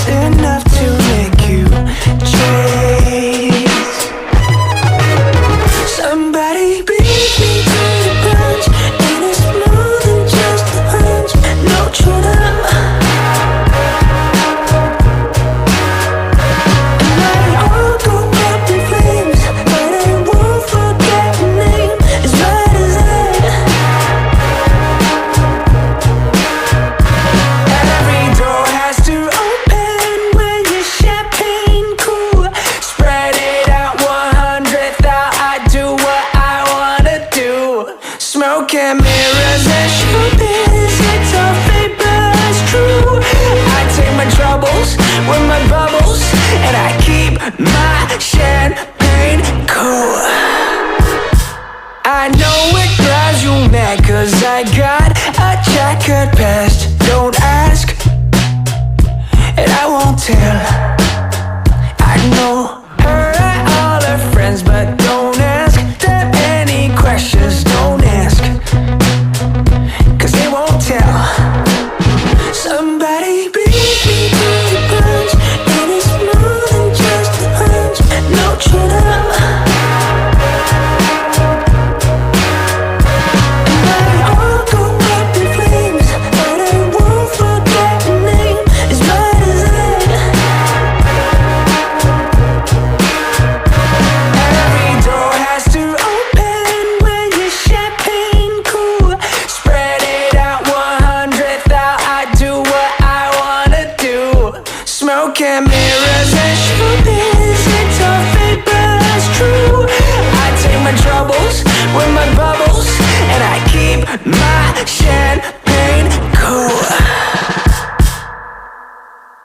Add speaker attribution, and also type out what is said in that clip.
Speaker 1: enough to make you chase. Somebody beat me to the punch, and it's more than just a hunch. No true-love. And I all go up in flames, but I won't forget your name. As right as that. Every door has to open when your champagne cool. Spread it out 100th out. I do what I wanna do. Smoke and mirrors and showbiz, it's all fake but it's true. I take my troubles with my bubbles, and I keep my champagne cool. I know it drives you mad, 'cause I got a checkered past. Don't ask, and I won't tell. I know her and all her friends, but don't ask them any questions. Don't ask, 'cause they won't tell. Somebody beat me to the punch, and it's more than just a hunch. No true love. I all go up in flames, but I won't forget your name. As right as that. Every door has to open when your champagne cool. Spread it out 100th out. I do what I wanna do. Smoke and mirrors and showbiz,